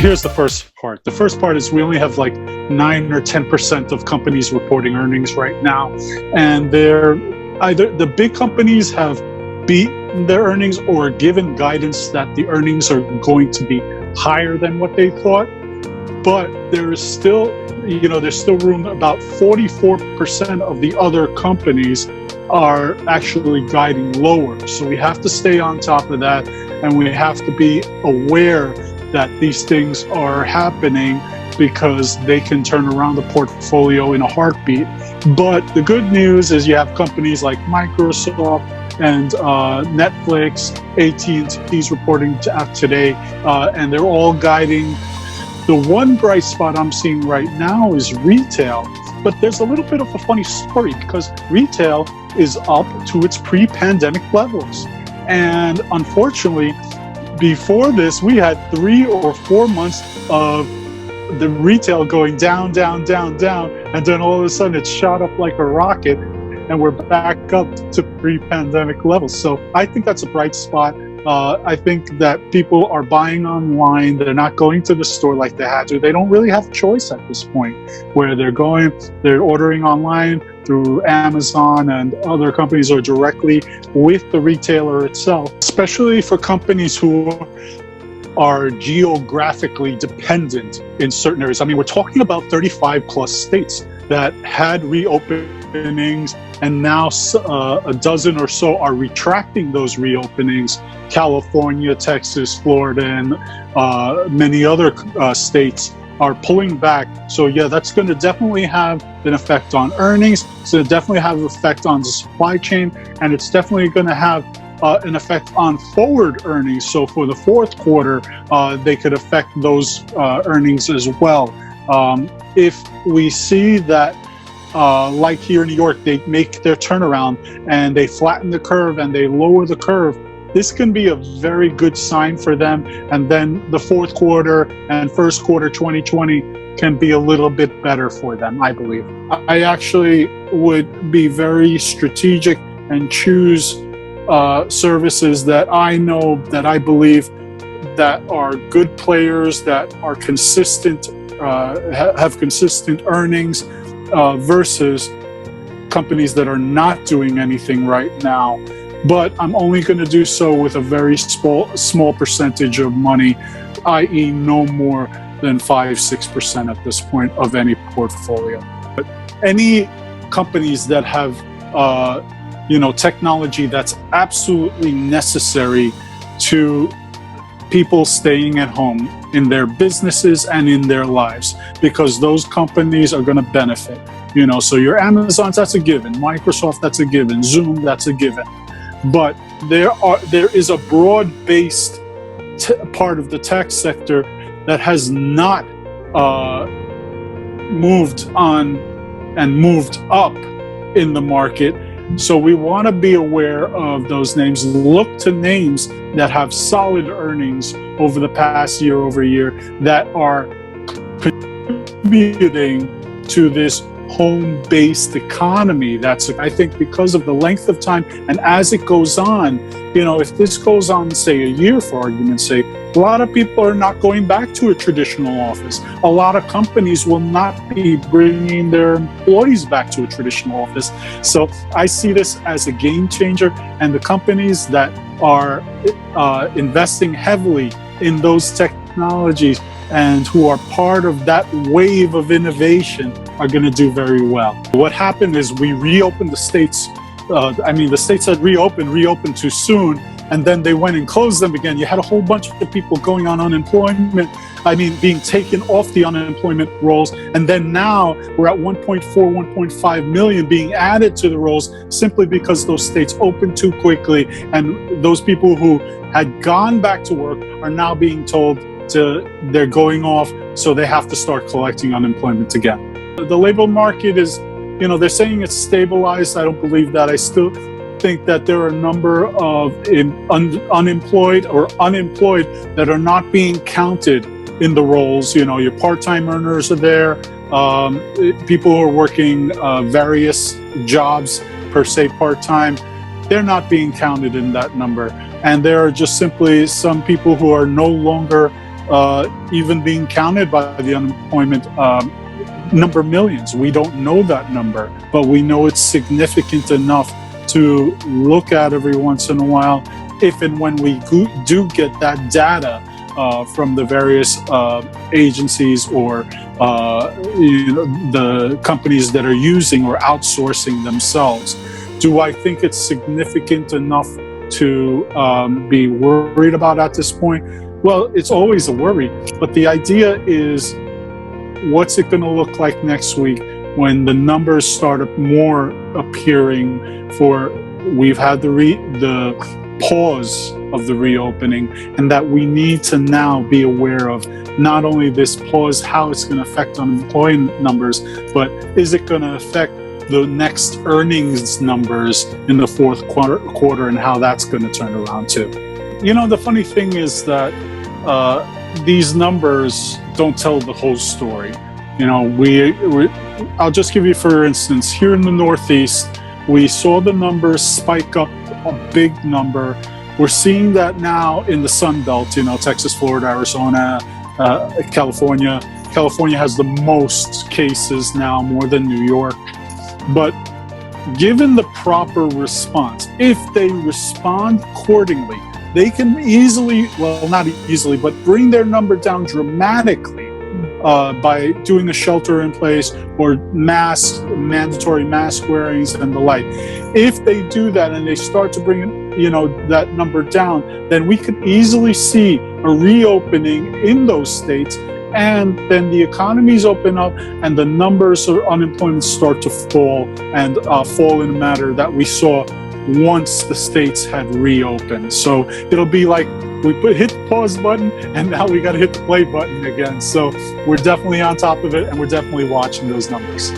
here's the first part. The first part is we only have like 9 or 10% of companies reporting earnings right now. And they're either the big companies have beaten their earnings or given guidance that the earnings are going to be higher than what they thought. But there is still, there's still room. About 44% of the other companies are actually guiding lower. So we have to stay on top of that, and we have to be aware that these things are happening because they can turn around the portfolio in a heartbeat. But the good news is you have companies like Microsoft and Netflix, AT&T's reporting today, and they're all guiding. The one bright spot I'm seeing right now is retail, but there's a little bit of a funny story because retail is up to its pre-pandemic levels. And unfortunately, before this, we had 3 or 4 months of the retail going down, and then all of a sudden it shot up like a rocket, and we're back up to pre-pandemic levels. So I think that's a bright spot. I think that people are buying online. They're not going to the store like they had to. They don't really have a choice at this point, where they're ordering online through Amazon and other companies, or directly with the retailer itself, especially for companies who are geographically dependent in certain areas. I mean, we're talking about 35 plus states that had reopenings, and now a dozen or so are retracting those reopenings. California, Texas, Florida, and many other states are pulling back. So yeah, that's going to definitely have an effect on earnings. It's going to definitely have an effect on the supply chain, and it's definitely going to have an effect on forward earnings. So for the fourth quarter, they could affect those earnings as well. If we see that, like here in New York, they make their turnaround and they flatten the curve and they lower the curve, this can be a very good sign for them. And then the fourth quarter and first quarter 2020 can be a little bit better for them, I believe. I actually would be very strategic and choose services that I know, that I believe that are good players, that are consistent, have consistent earnings, versus companies that are not doing anything right now. But I'm only going to do so with a very small percentage of money, i.e. no more than 5-6% at this point of any portfolio. But any companies that have technology that's absolutely necessary to people staying at home in their businesses and in their lives, because those companies are going to benefit. So your Amazons, that's a given. Microsoft, that's a given. Zoom, that's a given. But there is a broad-based part of the tech sector that has not moved on and moved up in the market. So we want to be aware of those names. Look to names that have solid earnings over the past year, that are contributing to this home-based economy. That's, I think, because of the length of time, and as it goes on, if this goes on, say, a year, for argument's sake, a lot of people are not going back to a traditional office. A lot of companies will not be bringing their employees back to a traditional office. So I see this as a game changer, and the companies that are investing heavily in those technologies and who are part of that wave of innovation are going to do very well. What happened is we reopened the states. The states that reopened too soon, and then they went and closed them again. You had a whole bunch of people going on unemployment, being taken off the unemployment rolls. And then now we're at 1.4, 1.5 million being added to the rolls simply because those states opened too quickly. And those people who had gone back to work are now being told they're going off, so they have to start collecting unemployment again. The labor market is, they're saying it's stabilized. I don't believe that. I still think that there are a number of unemployed that are not being counted in the rolls. Your part-time earners are there. People who are working various jobs, per se part-time, they're not being counted in that number. And there are just simply some people who are no longer even being counted by the unemployment number millions. We don't know that number, but we know it's significant enough to look at every once in a while, if and when we do get that data from the various agencies or the companies that are using or outsourcing themselves. Do I think it's significant enough to be worried about at this point? Well, it's always a worry, but the idea is, what's it going to look like next week when the numbers start more appearing for, we've had the pause of the reopening, and that we need to now be aware of not only this pause, how it's going to affect unemployment numbers, but is it going to affect the next earnings numbers in the fourth quarter and how that's going to turn around too. The funny thing is that these numbers don't tell the whole story. I'll just give you, for instance, here in the Northeast, we saw the numbers spike up a big number. We're seeing that now in the Sun Belt, Texas, Florida, Arizona, California. California has the most cases now, more than New York. But given the proper response, if they respond accordingly, they can easily, well, not easily, but bring their number down dramatically by doing a shelter in place or mandatory mask wearings and the like. If they do that and they start to bring that number down, then we could easily see a reopening in those states, and then the economies open up and the numbers of unemployment start to fall, and fall in a manner that we saw once the states had reopened. So it'll be like we hit the pause button and now we got to hit the play button again. So we're definitely on top of it, and we're definitely watching those numbers.